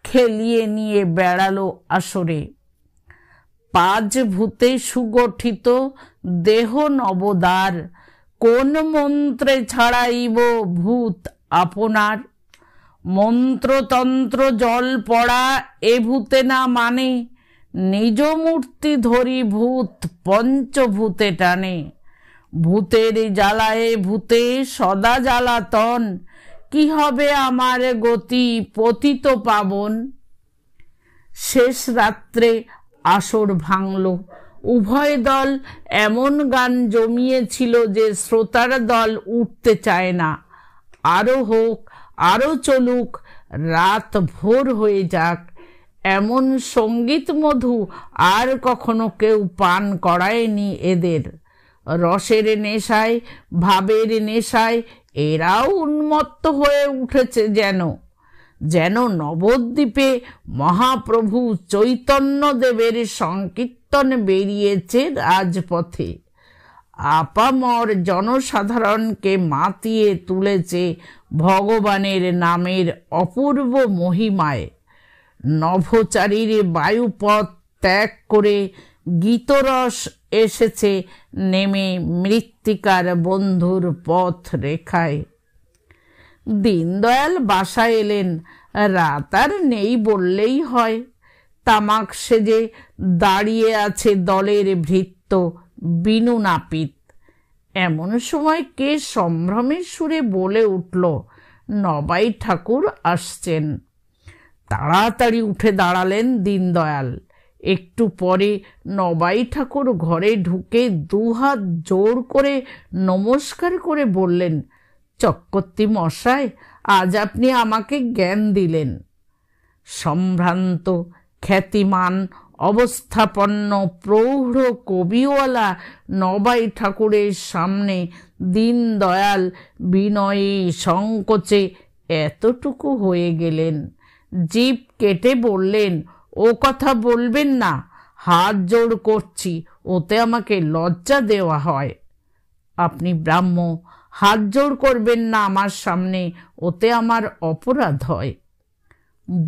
[SPEAKER 1] খেলিয়ে নিয়ে বেড়ালো আসরে। 5 ভূতে সুগঠিত দেহ নবদার, কোন মন্ত্রে ছাড়াইব ভূত আপনার। মন্ত্রতন্ত্র জল পড়া এ ভূতে না মানে, নিজ মূর্তি ধরি ভূত পঞ্চভূতে টানে। ভূতের জ্বালায় ভূতে সদা জ্বালাতন, কি হবে আমার গতি পতিত পাবন। শেষ রাত্রে আসর ভাঙল। উভয় দল এমন গান জমিয়েছিল যে শ্রোতার দল উঠতে চায় না। আরো হোক, আরো চলুক, রাত ভোর হয়ে যাক, এমন সঙ্গীত মধু আর কখনো কেউ পান করায়নি এদের। রসের নেশায়, ভাবের নেশায় এরাও উন্মত্ত হয়ে উঠেছে যেন। যেন নবদ্বীপে মহাপ্রভু চৈতন্যদেবের সংকীর্তন বেরিয়েছে রাজপথে। আপামর জনসাধারণকে মাতিয়ে তুলেছে ভগবানের নামের অপূর্ব মহিমায়। নভোচারীর বায়ুপথ ত্যাগ করে গীতরস এসেছে নেমে মৃত্তিকার বন্ধুর পথ রেখায়। দীনদয়াল বাসায় এলেন। রাত আর নেই বললেই হয়। তামাক সেজে দাঁড়িয়ে আছে দলের ভৃত্য বিনু নাপিত। এমন সময় কে সম্ভ্রমের সুরে বলে উঠল, নবাই ঠাকুর আসছেন। তাড়াতাড়ি উঠে দাঁড়ালেন দীনদয়াল। একটু পরে নবাই ঠাকুর ঘরে ঢুকে 2 হাত জোর করে নমস্কার করে বললেন, চক্রবর্তী মশাই, আজ আপনি আমাকে জ্ঞান দিলেন। সম্ভ্রান্ত, খ্যাতিমান, অবস্থাপন্ন, প্রৌঢ় কবিওয়ালা নবাই ঠাকুরের সামনে দীনদয়াল বিনয়ে সংকোচে এতটুকু হয়ে গেলেন। জিভ কেটে বললেন, ও কথা বলবেন না, হাত জোড় করছি, ওতে আমাকে লজ্জা দেওয়া হয়। আপনি ব্রাহ্ম, হাত জোড় করবেন না আমার সামনে, ওতে আমার অপরাধ হয়।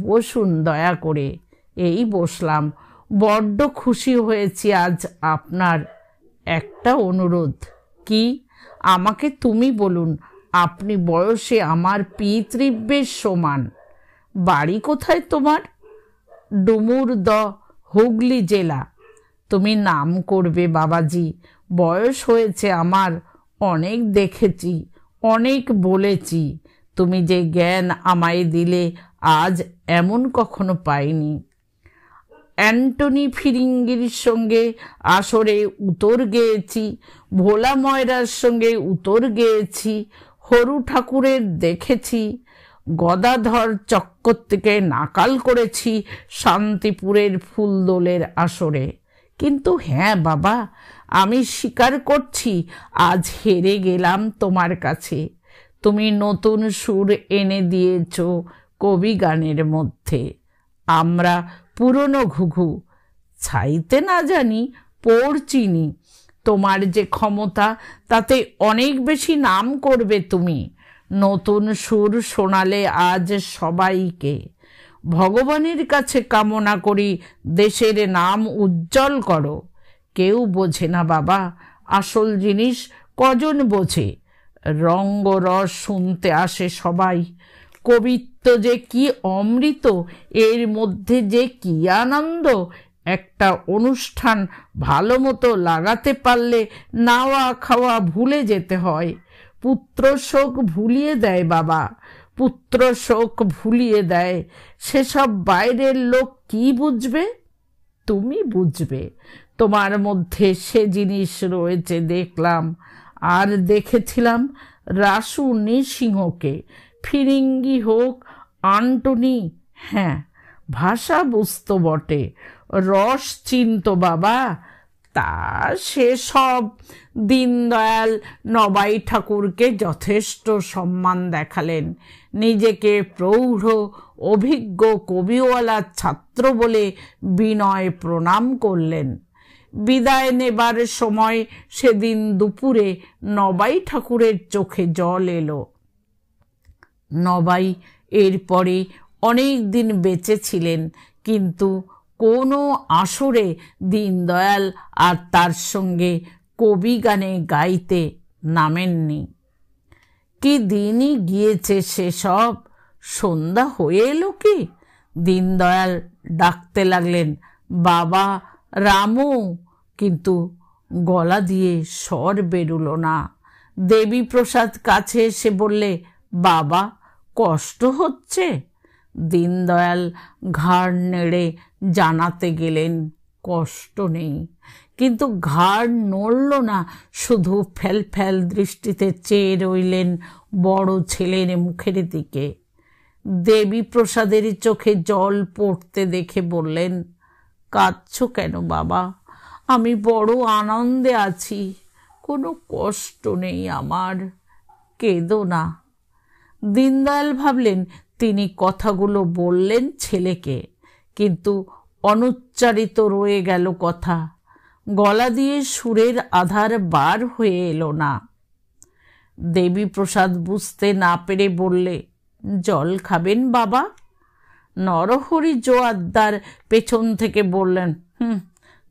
[SPEAKER 1] বসুন দয়া করে। এই বসলাম। বড্ড খুশি হয়েছি আজ আপনার। একটা অনুরোধ। কি? আমাকে তুমি বলুন। আপনি বয়সে আমার পিতৃব্যের সমান। বাড়ি কোথায় তোমার? ডুমুর হুগলি জেলা। তুমি নাম করবে বাবাজি। বয়স হয়েছে আমার, অনেক দেখেছি, অনেক বলেছি। তুমি যে জ্ঞান আমায় দিলে আজ এমন কখনো পাইনি। অ্যান্টনি ফিরিঙ্গির সঙ্গে আসরে উতর গেয়েছি, ভোলা ময়রার সঙ্গে উতর গেয়েছি, হরু ঠাকুরের দেখেছি, গদাধর চক্রবর্তীকে নাকাল করেছি শান্তিপুরের ফুলদোলের আসরে। কিন্তু হ্যাঁ বাবা, আমি স্বীকার করছি আজ হেরে গেলাম তোমার কাছে। তুমি নতুন সুর এনে দিয়েছ কবি গানের মধ্যে। আমরা পুরনো ঘুঘু, ছাইতে না জানি পোড় চিনি। তোমার যে ক্ষমতা, তাতে অনেক বেশি নাম করবে তুমি। নতুন সুর শোনালে আজ সবাইকে। ভগবানের কাছে কামনা করি দেশের নাম উজ্জ্বল করো। কেউ বোঝে না বাবা, আসল জিনিস কজন বোঝে? রঙ্গ রস শুনতে আসে সবাই। কবিত্ব যে কি অমৃত, এর মধ্যে যে কি আনন্দ। একটা অনুষ্ঠান ভালো মতো লাগাতে পারলে নাওয়া খাওয়া ভুলে যেতে হয়। পুত্র শোক ভুলিয়ে দেয় বাবা, পুত্র শোক ভুলিয়ে দেয়। সেসব বাইরের লোক কি বুঝবে? তুমি বুঝবে। তোমার মধ্যে সে জিনিস রয়েছে দেখলাম। আর দেখেছিলাম রাসু নৃসিংহকে। ফিরিঙ্গি হোক, আন্টনি, হ্যাঁ, ভাষা বুঝতো বটে, রস চিনত বাবা। তা সেসব দীনদয়াল নবাই ঠাকুরকে যথেষ্ট সম্মান দেখালেন, নিজেকে প্রৌঢ় অভিজ্ঞ কবিওয়ালার ছাত্র বলে বিনয় প্রণাম করলেন। বিদায় নেবার সময় সেদিন দুপুরে নবাই ঠাকুরের চোখে জল এলো। নবাই এরপরে অনেক দিন বেঁচে ছিলেন, কিন্তু কোনো আসরে দীনদয়াল আর তার সঙ্গে কবি গানে গাইতে নামেননি। কি দিনই গিয়েছে সেসব। সন্ধ্যা হয়ে এলো কি? দীনদয়াল ডাকতে লাগলেন, বাবা রামু, কিন্তু গলা দিয়ে স্বর বেরুল না। দেবীপ্রসাদ কাছে এসে বললে, বাবা কষ্ট হচ্ছে? দীনদয়াল ঘাড় নেড়ে জানাতে গেলেন কষ্ট নেই, কিন্তু ঘাড় নড়ল না, শুধু ফ্যাল ফ্যাল দৃষ্টিতে চেয়ে রইলেন বড় ছেলের মুখের দিকে। দেবীপ্রসাদের চোখে জল পড়তে দেখে বললেন, কাঁদছ কেন বাবা? আমি বড় আনন্দে আছি, কোনো কষ্ট নেই আমার, কেঁদো না। দীনদয়াল ভাবলেন তিনি কথাগুলো বললেন ছেলেকে, কিন্তু অনুচ্চারিত রয়ে গেল কথা, গলা দিয়ে সুরের আধার বার হয়ে এলো না। দেবীপ্রসাদ বুঝতে না পেরে বললে, জল খাবেন বাবা? নরহরি জোয়ারদার পেছন থেকে বললেন,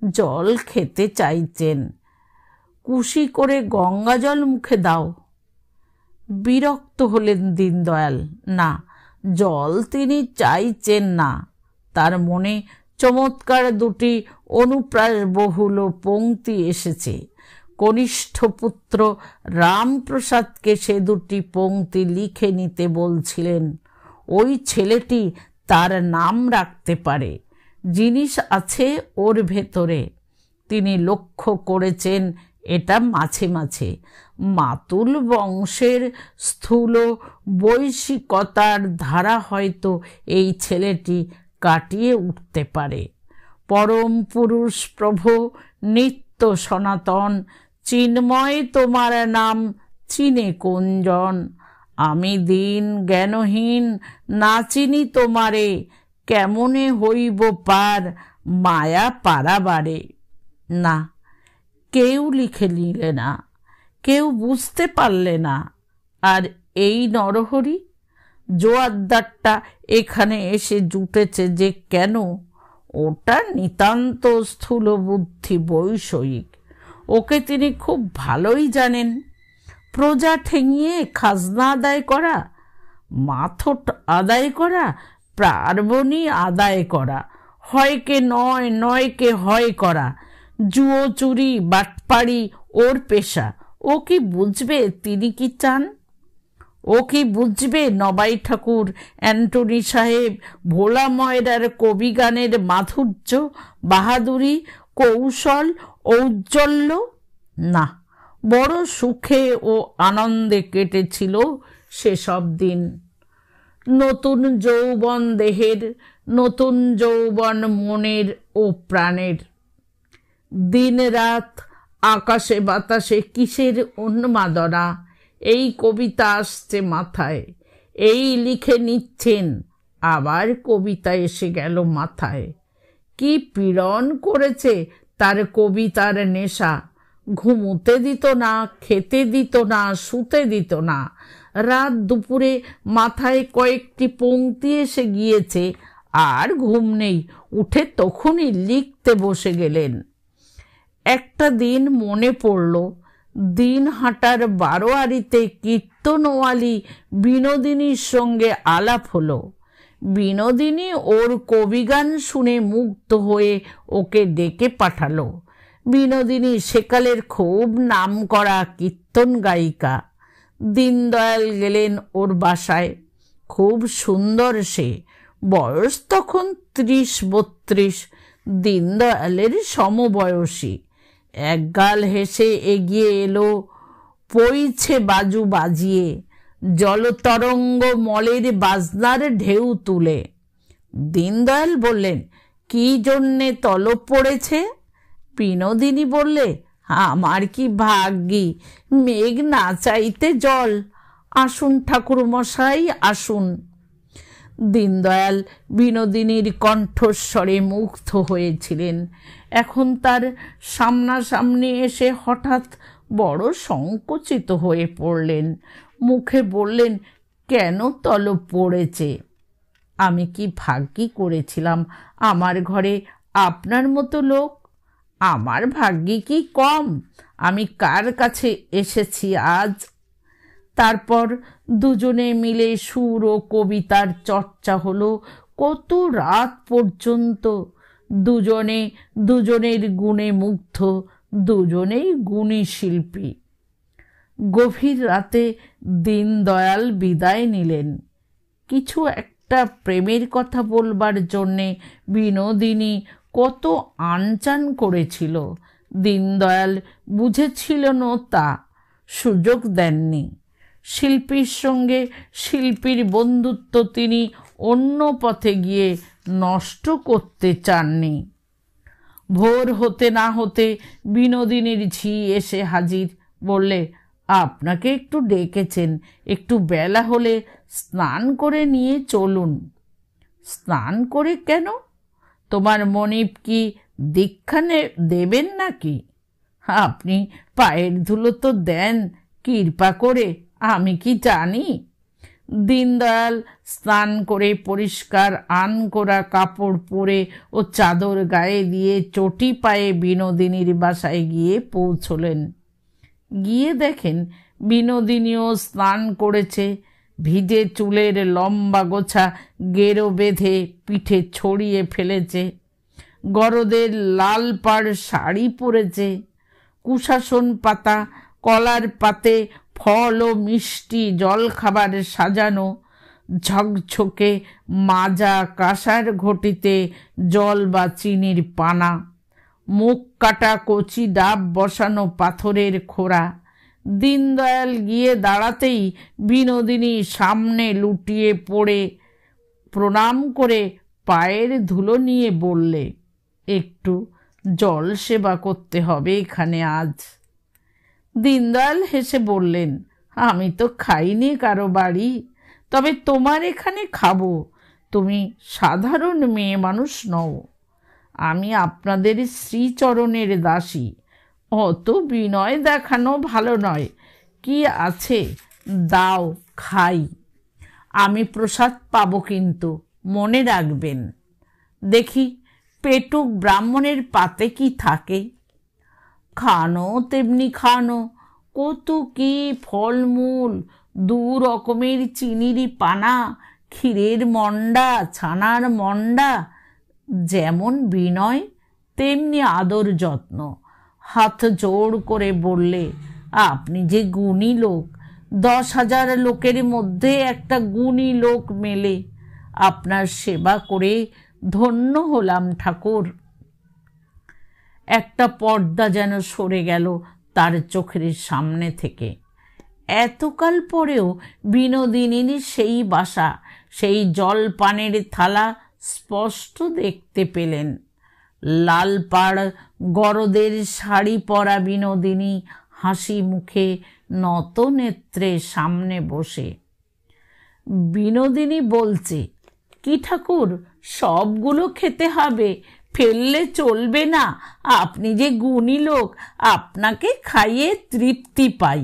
[SPEAKER 1] জল খেতে চাইছেন, কুশি করে গঙ্গা জল মুখে দাও। বিরক্ত হলেন দীনদয়াল, না, জল তিনি চাইছেন না। তার মনে চমৎকার দুটি অনুপ্রাস বহুল পংক্তি এসেছে। কনিষ্ঠ পুত্র রামপ্রসাদকে সে দুটি পংক্তি লিখে নিতে বলছিলেন। ওই ছেলেটি তার নাম রাখতে পারে, জিনিস আছে ওর ভেতরে। তিনি লক্ষ্য করেছেন এটা মাঝে মাঝে। মাতুল বংশের স্থূল বৈশিকতার ধারা হয়তো এই ছেলেটি কাটিয়ে উঠতে পারে। পরম পুরুষ প্রভু নিত্য সনাতন, চিন্ময় তোমার নাম চিনে কোনজন? আমি দীন জ্ঞানহীন না চিনি তোমারে, কেমনে হইব পার মায়া পারাবারে। না, কেউ লিখে নিলে না, কেউ বুঝতে পারলে না। আর এই নরহরি জোয়ারদারটা এখানে এসে জুটেছে যে কেন, ওটা নিতান্ত স্থূল বুদ্ধি বৈষয়িক। ওকে তিনি খুব ভালোই জানেন। প্রজা ঠেঙিয়ে খাজনা আদায় করা, মাথট আদায় করা, প্রার্বণী আদায় করা, হয়কে নয় নয়কে হয় করা, জুয়ো চুরি বাটপাড়ি ওর পেশা। ও কি বুঝবে তিনি কি চান? ও কি বুঝবে নবাই ঠাকুর, অ্যান্টনি সাহেব, ভোলা ময়রার কবি গানের মাধুর্য, বাহাদুরি, কৌশল, ঔজ্জ্বল্য? না, বড় সুখে ও আনন্দে কেটেছিল সেসব দিন। নতুন যৌবন দেহের, নতুন যৌবন মনের ও প্রাণের। দিন রাত আকাশে বাতাসে কিসের উন্মাদনা! এই কবিতা আসছে মাথায়, এই লিখে নিচ্ছেন, আবার কবিতা এসে গেল মাথায়। কি পীড়ন করেছে তার কবিতার নেশা! ঘুমোতে দিত না, খেতে দিত না, শুতে দিত না। রাত দুপুরে মাথায় কয়েকটি পংক্তি এসে গিয়েছে, আর ঘুম নেই, উঠে তখনই লিখতে বসে গেলেন। একটা দিন মনে পড়ল, দিনহাটার বারোয়ারিতে কীর্তনওয়ালি বিনোদিনীর সঙ্গে আলাপ হলো। বিনোদিনী ওর কবিগান শুনে মুগ্ধ হয়ে ওকে ডেকে পাঠালো। বিনোদিনী সেকালের খুব নাম করা কীর্তন গায়িকা। দীনদয়াল গেলেন ওর বাসায়। খুব সুন্দর সে, বয়স তখন 30-32, দীনদয়ালের সমবয়সী। একগাল হেসে এগিয়ে এলো, পইছে বাজু বাজিয়ে, জলতরঙ্গ মলের বাজনার ঢেউ তুলে। দীনদয়াল বললেন, কি জন্যে তলব পড়েছে? বিনোদিনী বললে, আমার কি ভাগ্যি, মেঘ না চাইতে জল। আসুন ঠাকুরমশাই, আসুন। দীনদয়াল বিনোদিনীর কণ্ঠস্বরে মুগ্ধ হয়েছিলেন। এখন তার সামনাসামনি এসে হঠাৎ বড় সংকুচিত হয়ে পড়লেন। মুখে বললেন, কেন তলব পড়েছে? আমি কি ভাগ্যি করেছিলাম আমার ঘরে আপনার মতো লোক? আমার ভাগ্যি কি কম? আমি কার কাছে এসেছি আজ? তারপর দুজনে মিলে সুর ও কবিতার চর্চা হলো কত রাত পর্যন্ত। দুজনে দুজনের গুণে মুগ্ধ, দুজনেই গুণী শিল্পী। গভীর রাতে দীনদয়াল বিদায় নিলেন। কিছু একটা প্রেমের কথা বলবার জন্যে বিনোদিনী কত আনচান করেছিল। দীনদয়াল বুঝেছিলেন তা, সুযোগ দেননি। শিল্পীর সঙ্গে শিল্পীর বন্ধুত্ব তিনি অন্য পথে গিয়ে নষ্ট করতে চাননি। ভোর হতে না হতে বিনোদিনীর ঝি এসে হাজির। বললে, আপনাকে একটু ডেকেছেন, একটু বেলা হলে স্নান করে নিয়ে চলুন। স্নান করে কেন? তোমার মনিব কি দীক্ষা দেবেন নাকি? আপনি পায়ের ধুলো তো দেন কৃপা করে, আমি কি জানি? দীনদয়াল স্নান করে পরিষ্কার আনকোরা কাপড় পরে ও চাদর গায়ে দিয়ে চটি পায়ে বিনোদিনীর বাসায় গিয়ে পৌঁছলেন। গিয়ে দেখেন বিনোদিনীও স্নান করেছে। ভিজে চুলের লম্বা গোছা গেরো বেঁধে পিঠে ছড়িয়ে ফেলেছে। গরদের লাল পাড় শাড়ি পরেছে। কুশাসন পাতা, কলার পাতে ফল ও মিষ্টি জলখাবার সাজানো। ঝকঝকে মাজা কাঁসার ঘটিতে জল বা চিনির পানা। মুখ কাটা কচি ডাব বসানো পাথরের খোড়া। দীনদয়াল গিয়ে দাঁড়াতেই বিনোদিনী সামনে লুটিয়ে পড়ে প্রণাম করে পায়ের ধুলো নিয়ে বললে, একটু জল সেবা করতে হবে এখানে আজ। দীনদয়াল হেসে বললেন, আমি তো খাইনি কারো বাড়ি, তবে তোমার এখানে খাবো। তুমি সাধারণ মেয়ে মানুষ নও। আমি আপনাদের শ্রীচরণের দাসী। অত বিনয় দেখানো ভালো নয়। কি আছে দাও, খাই। আমি প্রসাদ পাবো, কিন্তু মনে রাখবেন। দেখি পেটুক ব্রাহ্মণের পাতে কি থাকে। খানো তেমনি খানো, কত কি ফলমূল, 2 রকমের চিনির পানা, ক্ষীরের মন্ডা, ছানার মন্ডা। যেমন বিনয় তেমনি আদর যত্ন। হাত জোড় করে বললে, আপনি যে গুণী লোক, 10,000 লোকের মধ্যে একটা গুণী লোক মেলে। আপনার সেবা করে ধন্য হলাম ঠাকুর। একটা পর্দা যেন সরে গেল তার চোখের সামনে থেকে। এতকাল পরেও বিনোদিনীর সেই বাসা, সেই জলপানের থালা স্পষ্ট দেখতে পেলেন। লাল পাড় গরদের শাড়ি পরা বিনোদিনী হাসি মুখে নত নেত্রে সামনে বসে। বিনোদিনী বলছে, কি ঠাকুর, সবগুলো খেতে হবে, ফেললে চলবে না। আপনি যে গুণী লোক, আপনাকে খাইয়ে তৃপ্তি পাই।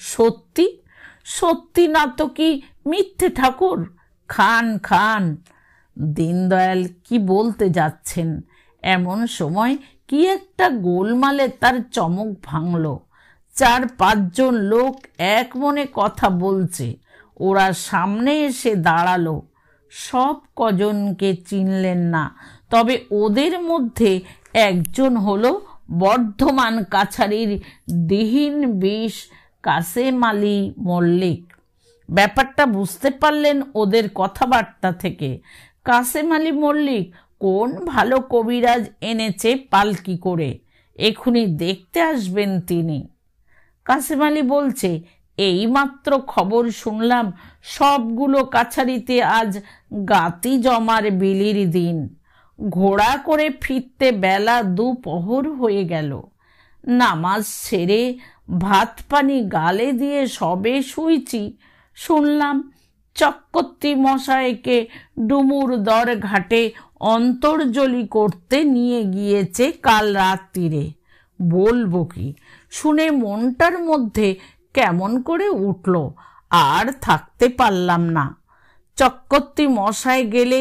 [SPEAKER 1] সত্যি? সত্যি না তো কি মিথ্যে ঠাকুর? খান খান। দীনদয়াল কি বলতে যাচ্ছেন, এমন সময় কি একটা গোলমালে তার চমক ভাঙল। 4-5 জন লোক এক মনে কথা বলছে। ওরা সামনে এসে দাঁড়ালো। সব কজনকে চিনলেন না, তবে ওদের মধ্যে একজন হলো বর্ধমান কাছারির দিহিন বিষ কাসেম আলী মল্লিক। ব্যাপারটা বুঝতে পারলেন ওদের কথাবার্তা থেকে। কাসেম আলী মল্লিক কোন ভালো কবিরাজ এনেছে পালকি করে, এখুনি দেখতে আসবেন তিনি। কাসেম আলী বলছে, এইমাত্র খবর শুনলাম সবগুলো কাছারিতে আজ গাতি জমার বিলির দিন। ঘোড়া করে ফিরতে বেলা দুপহর হয়ে গেল। নামাজ সেরে ভাত পানি গালে দিয়ে সবে শুইছি, শুনলাম চক্রবর্তী মশাইকে ডুমুর দর ঘাটে অন্তর্জলি করতে নিয়ে গিয়েছে কাল রাত্রিরে। বলবো কি, শুনে মনটার মধ্যে কেমন করে উঠল, আর থাকতে পারলাম না। চক্রবর্তী মশাই গেলে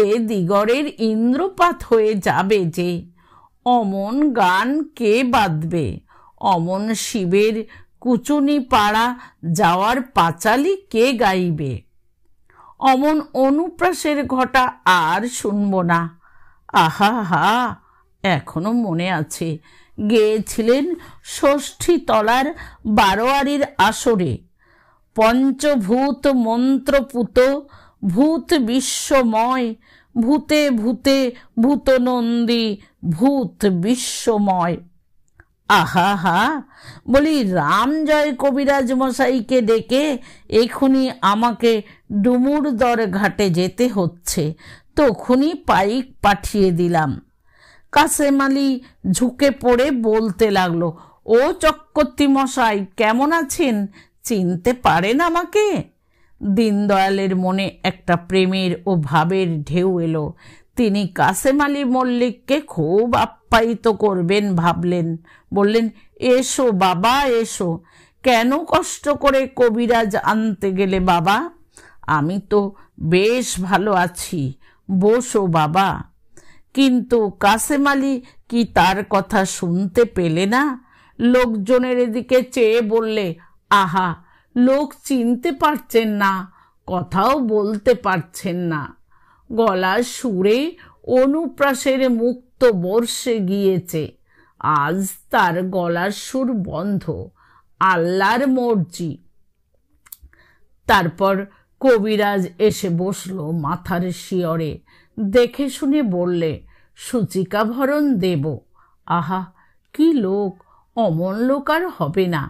[SPEAKER 1] এ দিগরের ইন্দ্রপাত হয়ে যাবে যে। অমন গান কে বাঁধবে? অমন শিবের কুচুনি পাড়া যাওয়ার পাঁচালি কে গাইবে? অমন অনুপ্রাসের ঘটা আর শুনব না। আহা হা, এখনো মনে আছে, গেয়েছিলেন ষষ্ঠী তলার বারোয়ারির আসরে। পঞ্চভূত মন্ত্রপুত ভূত বিশ্বময়, ভূতে ভূতে ভূতনন্দী ভূত বিশ্বময়। আহা হা, বলি রাম জয় কবিরাজ মশাইকে ডেকে এখুনি আমাকে ডুমুরদর ঘাটে যেতে হচ্ছে, তখনই পাইক পাঠিয়ে দিলাম। কাসেম আলী ঝুঁকে পড়ে বলতে লাগলো, ও চক্রবর্তী মশাই কেমন আছেন? চিনতে পারেন আমাকে? দীনদয়ালের মনে একটা প্রেমের ও ভাবের ঢেউ এলো। তিনি কাসেম আলী মল্লিককে খুব আপ্যায়িত করবেন ভাবলেন। বললেন, এসো বাবা এসো। কেন কষ্ট করে কবিরাজ আনতে গেলে বাবা? আমি তো বেশ ভালো আছি, বসো বাবা। কিন্তু কাসেম আলী কি তার কথা শুনতে পেলে না? লোকজনের এদিকে চেয়ে বললে, আহা, লোক চিনতে পারছেন না, কথাও বলতে পারছেন না। গলার সুরে অনুপ্রাসের মুক্ত বর্ষে গিয়েছে। আজ তার গলার সুর বন্ধ, আল্লাহর মর্জি। তারপর কবিরাজ এসে বসলো মাথার শিয়রে। দেখে শুনে বললে, সূচিকা ভরণ দেব। আহা, কি লোক! অমন লোক আর হবে না।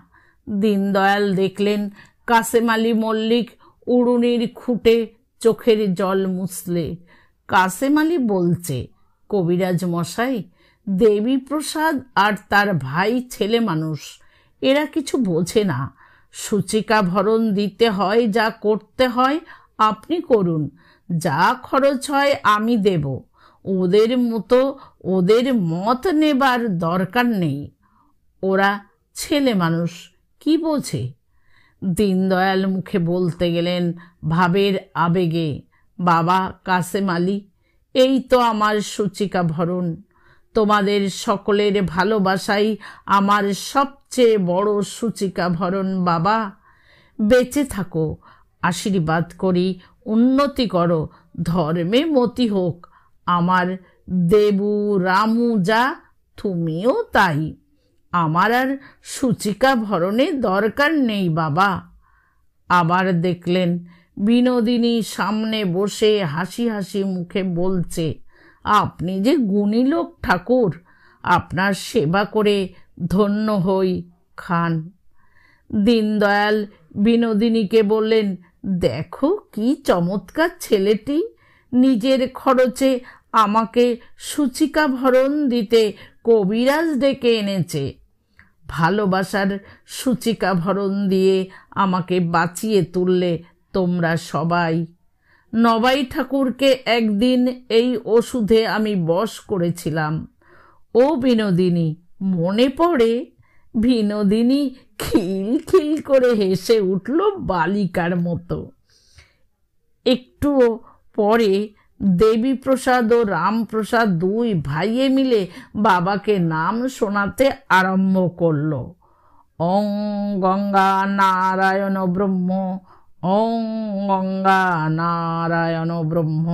[SPEAKER 1] দীনদয়াল দেখলেন কাসেম আলী মল্লিক উড়ুনির খুঁটে চোখের জল মুছলে। কাসেম আলী বলছে, কবিরাজ মশাই, দেবী প্রসাদ আর তার ভাই ছেলে মানুষ, এরা কিছু বোঝে না। সূচিকা ভরণ দিতে হয়, যা করতে হয় আপনি করুন, যা খরচ হয় আমি দেব। ওদের মতো ওদের মত নেবার দরকার নেই, ওরা ছেলে মানুষ, কি বোঝে? দীনদয়াল মুখে বলতে গেলেন ভাবের আবেগে, বাবা কাসেম আলী, এই তো আমার সূচিকা ভরণ। তোমাদের সকলের ভালোবাসাই আমার সবচেয়ে বড় সূচিকা ভরণ বাবা। বেঁচে থাকো, আশীর্বাদ করি, উন্নতি করো, ধর্মে মতি হোক। আমার দেবু রামু যা, তুমিও তাই। আমার আর সূচিকা ভরণের দরকার নেই বাবা। আবার দেখলেন বিনোদিনী সামনে বসে হাসি হাসি মুখে বলছে, আপনি যে গুণী লোক ঠাকুর, আপনার সেবা করে ধন্য হই, খান। দীনদয়াল বিনোদিনীকে বললেন, দেখো কি চমৎকার ছেলেটি, নিজের খরচে আমাকে সূচিকা ভরণ দিতে কবিরাজ ডেকে এনেছে। ভালোবাসার সূচিকা ভরণ দিয়ে আমাকে বাঁচিয়ে তুললে তোমরা সবাই। নবাই ঠাকুরকে একদিন এই ওষুধে আমি বশ করেছিলাম। ও বিনোদিনী, মনে পড়ে? বিনোদিনী খিল খিল করে হেসে উঠল বালিকার মতো। একটু পরে দেবীপ্রসাদ ও রামপ্রসাদ দুই ভাইয়ে মিলে বাবাকে নাম শোনাতে আরম্ভ করল। ওং গঙ্গা নারায়ণ ব্রহ্ম, ওং গঙ্গা নারায়ণ ব্রহ্ম।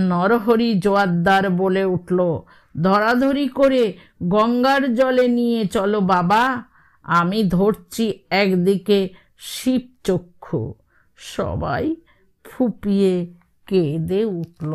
[SPEAKER 1] নরহরি জোয়ারদার বলে উঠল, ধরাধরি করে গঙ্গার জলে নিয়ে চলো বাবা, আমি ধরছি একদিকে শিবচক্ষু। সবাই ফুপিয়ে কেঁদে উঠল।